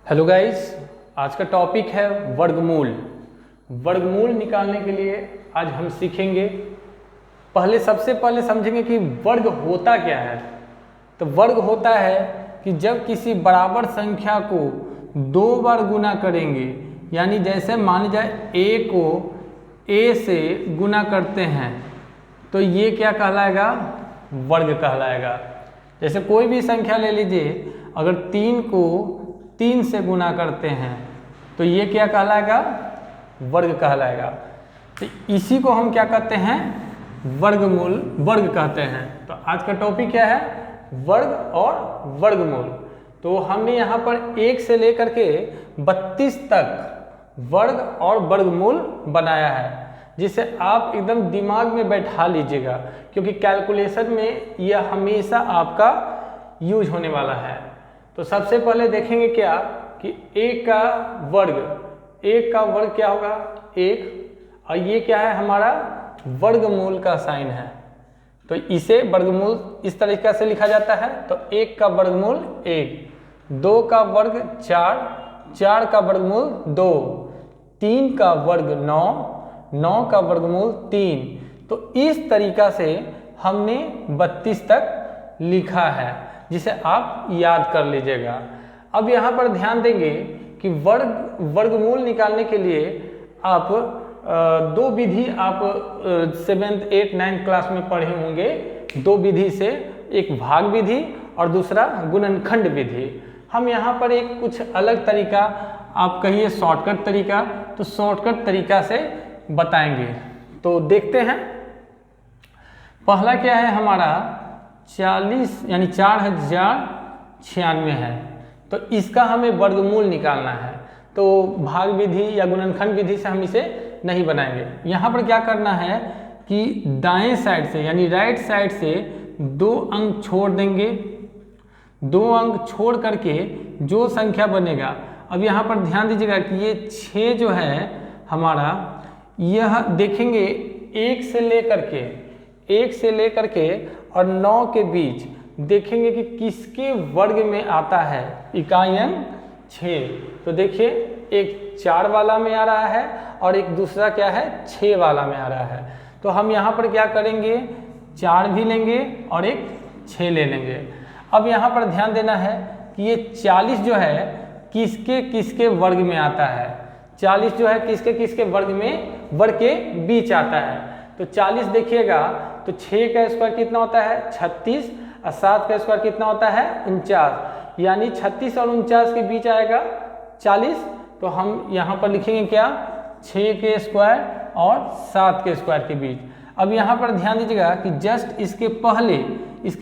Hello guys, आज का topic है वर्गमूल। वर्गमूल निकालने के लिए आज हम सीखेंगे। सबसे पहले समझेंगे कि वर्ग होता क्या है। तो वर्ग होता है कि जब किसी बराबर संख्या को दो बार गुना करेंगे, यानी जैसे मान जाए a को a से गुना करते हैं तो ये क्या कहलाएगा, वर्ग कहलाएगा। जैसे कोई भी संख्या ले लीजिए, अगर 3 को 3 से गुना करते हैं तो ये क्या कहलाएगा, वर्ग कहलाएगा। तो इसी को हम क्या कहते हैं, वर्गमूल, वर्ग कहते हैं। तो आज का टॉपिक क्या है, वर्ग और वर्गमूल। तो हमने यहाँ पर 1 से लेकर के 32 तक वर्ग और वर्गमूल बनाया है, जिसे आप एकदम दिमाग में बैठा लीजिएगा, क्योंकि कैलकुलेशन में यह हमेशा आपका यूज होने वाला है। तो सबसे पहले देखेंगे क्या कि 1 का वर्ग क्या होगा, 1, और ये क्या है, हमारा वर्गमूल का साइन है। तो इसे वर्गमूल इस तरीके से लिखा जाता है। तो 1 का वर्गमूल 1, 2 का वर्ग 4, 4 का वर्गमूल 2, 3 का वर्ग 9, 9 का वर्गमूल 3। तो इस तरीका से हमने 32 तक लिखा है, जिसे आप याद कर लीजिएगा। अब यहाँ पर ध्यान देंगे कि वर्गमूल निकालने के लिए आप दो विधि आप 7th 8th 9th क्लास में पढ़े होंगे। दो विधि से, एक भाग विधि और दूसरा गुणनखंड विधि। हम यहाँ पर एक कुछ अलग तरीका, आप कहिए शॉर्टकट तरीका, तो शॉर्टकट तरीका से बताएंगे। तो देखते हैं, पहला क्या है हमारा 40 यानी 4096 है। तो इसका हमें वर्गमूल निकालना है। तो भाग विधि या गुणनखंड विधि से हम इसे नहीं बनाएंगे। यहाँ पर क्या करना है कि दाएं साइड से यानी राइट साइड से 2 अंक छोड़ देंगे। 2 अंक छोड़ करके जो संख्या बनेगा, अब यहाँ पर ध्यान दीजिएगा कि ये 6 जो है हमारा, यह देखेंगे 1 से लेकर के और 9 के बीच देखेंगे कि किसके वर्ग में आता है, इकाई अंक 6। तो देखिए, एक 4 वाला में आ रहा है और एक दूसरा क्या है, 6 वाला में आ रहा है। तो हम यहाँ पर क्या करेंगे, 4 भी लेंगे और एक 6 ले लेंगे। अब यहाँ पर ध्यान देना है कि ये 40 जो है किसके किसके वर्ग में आता है। 40 जो है किसके किसके वर्ग के बीच आता है। तो 40 देखिएगा, तो 6 का स्क्वायर कितना होता है, 36, और 7 का स्क्वायर कितना होता है, 49, यानी 36 और 49 के बीच आएगा 40। तो हम यहाँ पर लिखेंगे क्या, 6 के स्क्वायर और 7 के स्क्वायर के बीच। अब यहाँ पर ध्यान दीजिएगा कि जस्ट इसके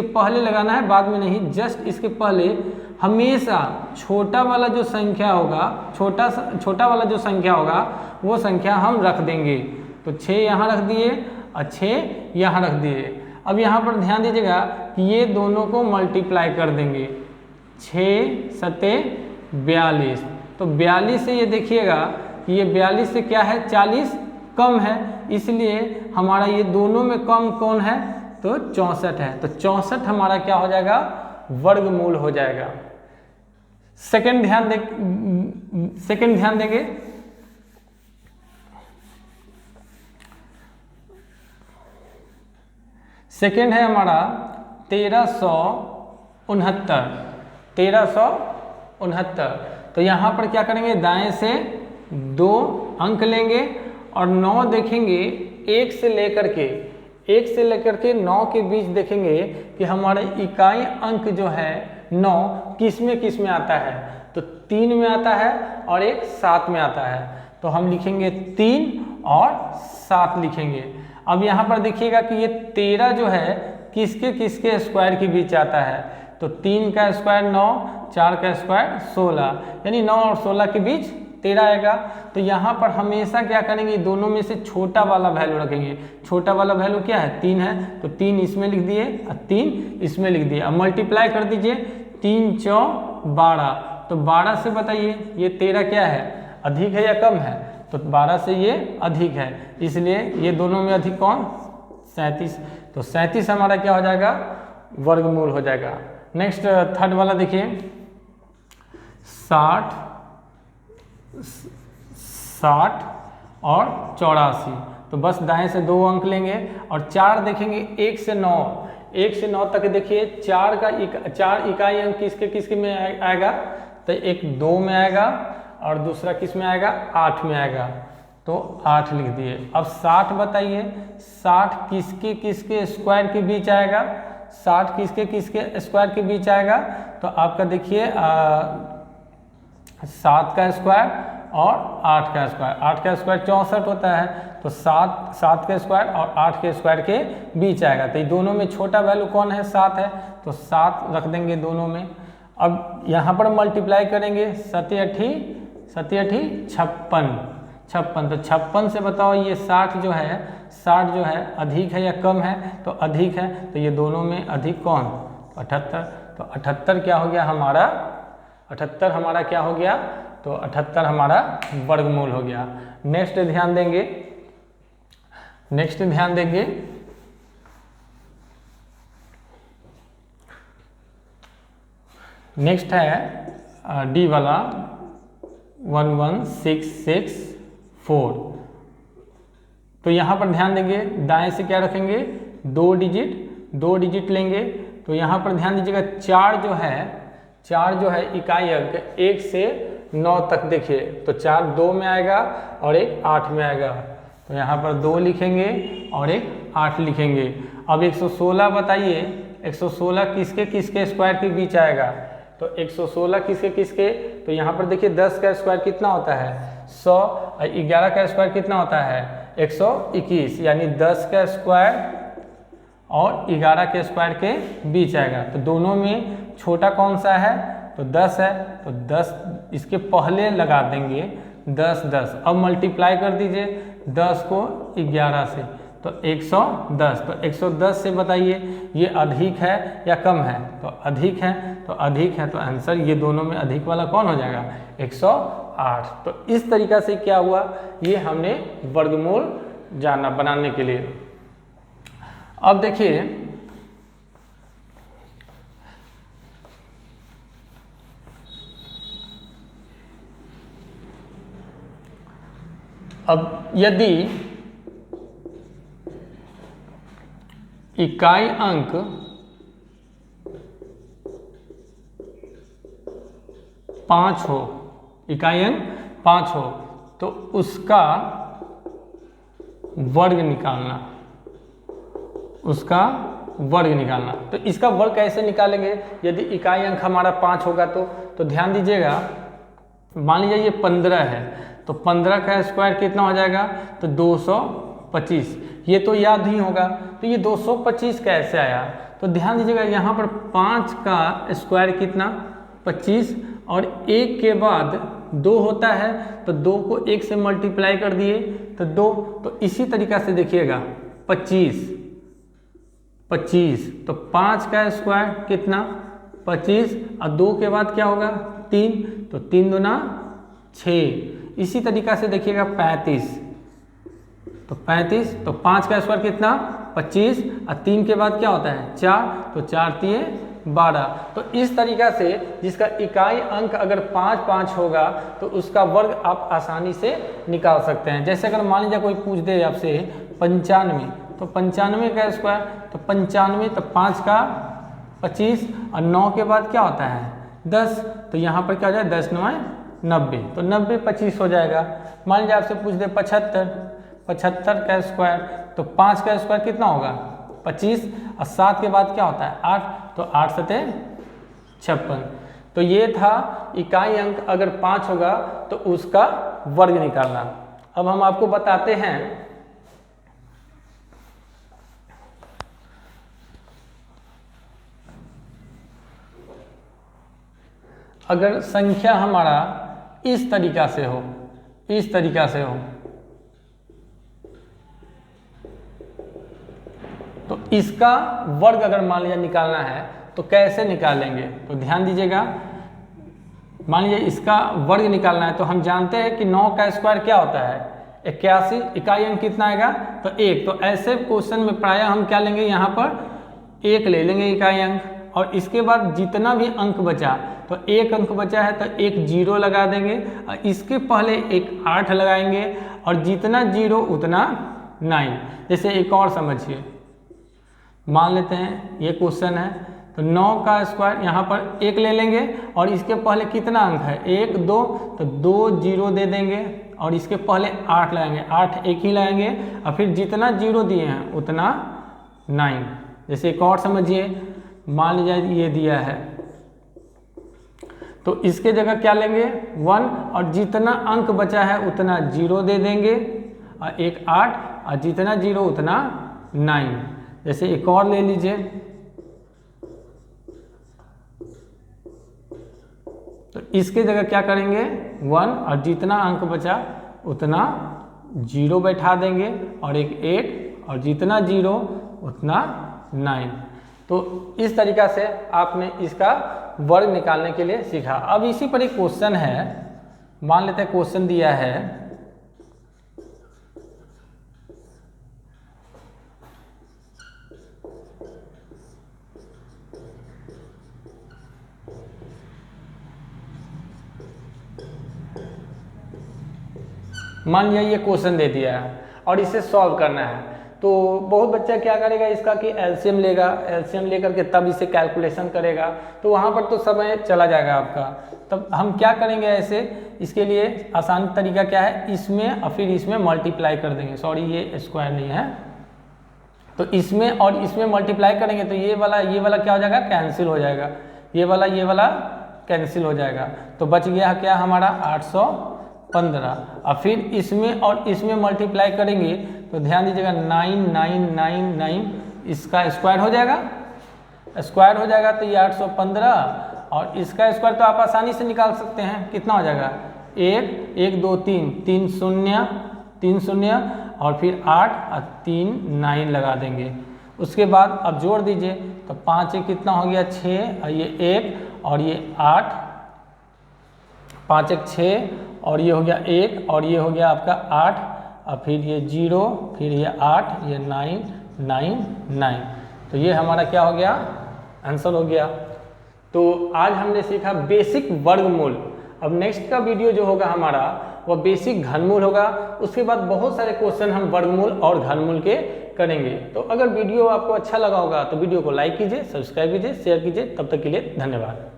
पहले लगाना है, बाद में नहीं। जस्ट इसके पहले हमेशा छोटा वाला जो संख्या होगा, छोटा वाला जो संख्या होगा वो संख्या हम रख देंगे। तो 6 यहाँ रख दिए और 6 यहाँ रख दिए। अब यहाँ पर ध्यान दीजिएगा कि ये दोनों को मल्टीप्लाई कर देंगे, 6 सते 42। तो 42 से ये देखिएगा कि ये 42 से क्या है, 40 कम है, इसलिए हमारा ये दोनों में कम कौन है, तो 64 है। तो 64 हमारा क्या हो जाएगा, वर्गमूल हो जाएगा। सेकंड ध्यान देंगे, सेकेंड है हमारा 1369। तो यहाँ पर क्या करेंगे, दाएं से 2 अंक लेंगे और 9 देखेंगे 1 से लेकर के 9 के बीच देखेंगे कि हमारे इकाई अंक जो है 9 किस में आता है। तो 3 में आता है और एक 7 में आता है। तो हम लिखेंगे 3 और 7 लिखेंगे। अब यहाँ पर देखिएगा कि ये 13 जो है किसके स्क्वायर के बीच आता है। तो 3 का स्क्वायर 9, 4 का स्क्वायर 16, यानी 9 और 16 के बीच 13 आएगा। तो यहाँ पर हमेशा क्या करेंगे, दोनों में से छोटा वाला वैल्यू रखेंगे। छोटा वाला वैल्यू क्या है, 3 है, तो 3 इसमें लिख दिए और 3 इसमें लिख दिए। अब मल्टीप्लाई कर दीजिए, 3 चौ 12। तो 12 से बताइए ये 13 क्या है, अधिक है या कम है, तो 12 से ये अधिक है, इसलिए ये दोनों में अधिक कौन, 37। तो 37 हमारा क्या हो जाएगा, वर्गमूल हो जाएगा। नेक्स्ट थर्ड वाला देखिए, 60, 60 और 84। तो बस दाएं से 2 अंक लेंगे और 4 देखेंगे 1 से 9, 1 से 9 तक देखिए 4 इकाई अंक किसके किसके में आएगा, तो एक 2 में आएगा और दूसरा किस में आएगा, 8 में आएगा। तो 8 लिख दिए। अब 60 बताइए, 60 किसके किसके स्क्वायर के बीच आएगा, 60 किसके किसके स्क्वायर के बीच आएगा, तो आपका देखिए 7 का स्क्वायर और 8 का स्क्वायर, 8 का स्क्वायर 64 होता है, तो 7 के स्क्वायर और 8 के स्क्वायर के बीच आएगा। तो ये दोनों में छोटा वैल्यू कौन है, 7 है, तो 7 रख देंगे दोनों में। अब यहाँ पर मल्टीप्लाई करेंगे, 7 8 56, तो 56 से बताओ ये 60 जो है, 60 जो है अधिक है या कम है, तो अधिक है, तो ये दोनों में अधिक कौन, 78। तो 78 क्या हो गया हमारा, 78 हमारा क्या हो गया, तो 78 हमारा वर्गमूल हो गया। नेक्स्ट ध्यान देंगे, नेक्स्ट है डी वाला 11664। तो यहाँ पर ध्यान देंगे, दाएं से क्या रखेंगे, 2 डिजिट लेंगे। तो यहाँ पर ध्यान दीजिएगा 4 जो है इकाई अंक 1 से 9 तक देखिए, तो 4 2 में आएगा और एक 8 में आएगा, तो यहाँ पर 2 लिखेंगे और एक 8 लिखेंगे। अब 116 बताइए, 116 किसके किसके स्क्वायर के बीच आएगा, तो 116 किसके किसके, तो यहाँ पर देखिए 10 का स्क्वायर कितना होता है 100 और 11 का स्क्वायर कितना होता है 121, यानी 10 का स्क्वायर और 11 के स्क्वायर के बीच आएगा। तो दोनों में छोटा कौन सा है, तो 10 है, तो 10 इसके पहले लगा देंगे 10 10। अब मल्टीप्लाई कर दीजिए 10 को 11 से, तो 110। तो 110 से बताइए ये अधिक है या कम है, तो अधिक है, तो अधिक है, तो आंसर ये दोनों में अधिक वाला कौन हो जाएगा 108। तो इस तरीका से क्या हुआ, ये हमने वर्गमूल जाना बनाने के लिए। अब देखिए अब यदि इकाई अंक पाँच हो, इकाई अंक 5 हो, तो उसका वर्ग निकालना, तो इसका वर्ग कैसे निकालेंगे, यदि इकाई अंक हमारा 5 होगा तो ध्यान दीजिएगा, मान लीजिए ये 15 है, तो 15 का स्क्वायर कितना हो जाएगा, तो 225। ये तो याद नहीं होगा, तो ये 225 कैसे आया, तो ध्यान दीजिएगा यहाँ पर 5 का स्क्वायर कितना 25 और 1 के बाद 2 होता है, तो 2 को 1 से मल्टीप्लाई कर दिए तो 2। तो इसी तरीका से देखिएगा 25, तो 5 का स्क्वायर कितना 25 और 2 के बाद क्या होगा 3, तो 3 दूना 6। इसी तरीका से देखिएगा 35, तो 35, तो 5 का स्क्वायर कितना 25 और 3 के बाद क्या होता है 4, तो 4 तिये 12। तो इस तरीका से जिसका इकाई अंक अगर 5 होगा तो उसका वर्ग आप आसानी से निकाल सकते हैं। जैसे अगर मान लीजिए कोई पूछ दे आपसे 95, तो 95 का स्क्वायर, तो 95, तो 5 का 25 और 9 के बाद क्या होता है 10, तो यहाँ पर क्या हो जाए 10 9 90, तो 90 25 हो जाएगा। मान लीजिए आपसे पूछ दे 75 का स्क्वायर, तो 5 का स्क्वायर कितना होगा 25 और 7 के बाद क्या होता है 8, तो 8 सते 56। तो ये था इकाई अंक अगर 5 होगा तो उसका वर्ग निकालना। अब हम आपको बताते हैं अगर संख्या हमारा इस तरीका से हो, तो इसका वर्ग अगर मान लीजिए निकालना है तो कैसे निकालेंगे, तो ध्यान दीजिएगा। मान लीजिए इसका वर्ग निकालना है तो हम जानते हैं कि 9 का स्क्वायर क्या होता है 81, इकाई अंक कितना आएगा तो 1। तो ऐसे क्वेश्चन में प्रायः हम क्या लेंगे, यहाँ पर 1 ले लेंगे इकाई अंक और इसके बाद जितना भी अंक बचा, तो एक अंक बचा है तो एक 0 लगा देंगे और इसके पहले एक 8 लगाएंगे और जितना 0 उतना 9। जैसे एक और समझिए, मान लेते हैं ये क्वेश्चन है, तो 9 का स्क्वायर यहाँ पर 1 ले लेंगे और इसके पहले कितना अंक है 1 2, तो 2 0 दे देंगे और इसके पहले 8 लगाएंगे, 8 एक ही लगाएंगे और फिर जितना 0 दिए हैं उतना 9। जैसे एक और समझिए, मान लीजिए ये दिया है तो इसके जगह क्या लेंगे 1 और जितना अंक बचा है उतना 0 दे देंगे और एक 8 और जितना 0 उतना 9। जैसे एक और ले लीजिए, तो इसके जगह क्या करेंगे 1 और जितना अंक बचा उतना 0 बैठा देंगे और एक 8 और जितना 0 उतना 9। तो इस तरीका से आपने इसका वर्ग निकालने के लिए सीखा। अब इसी पर एक क्वेश्चन है, मान लेते हैं क्वेश्चन दिया है मान लिया ये क्वेश्चन दे दिया है और इसे सॉल्व करना है। तो बहुत बच्चा क्या करेगा इसका कि एलसीएम लेगा, एलसीएम लेकर के तब इसे कैलकुलेशन करेगा, तो वहाँ पर तो समय चला जाएगा आपका। तब हम क्या करेंगे ऐसे, इसके लिए आसान तरीका क्या है, इसमें और फिर इसमें मल्टीप्लाई कर देंगे। सॉरी ये स्क्वायर नहीं है, तो इसमें और इसमें मल्टीप्लाई करेंगे तो ये वाला क्या हो जाएगा कैंसिल हो जाएगा, ये वाला कैंसिल हो जाएगा। तो बच गया क्या हमारा 815 और फिर इसमें और इसमें मल्टीप्लाई करेंगे तो ध्यान दीजिएगा 9999 इसका स्क्वायर हो जाएगा, स्क्वायर हो जाएगा तो ये 815 और इसका स्क्वायर तो आप आसानी से निकाल सकते हैं। कितना हो जाएगा 1 1 2 3 3 0 3 0 और फिर 8 और 3 9 लगा देंगे। उसके बाद अब जोड़ दीजिए तो 5 1 कितना हो गया 6 और ये 1 और ये 8, 5 1 6 और ये हो गया 1 और ये हो गया आपका 8 और फिर ये 0 फिर ये 8 ये 9 9 9। तो ये हमारा क्या हो गया आंसर हो गया। तो आज हमने सीखा बेसिक वर्गमूल। अब नेक्स्ट का वीडियो जो होगा हमारा वह बेसिक घनमूल होगा। उसके बाद बहुत सारे क्वेश्चन हम वर्गमूल और घनमूल के करेंगे। तो अगर वीडियो आपको अच्छा लगा होगा तो वीडियो को लाइक कीजिए, सब्सक्राइब कीजिए, शेयर कीजिए। तब तक के लिए धन्यवाद।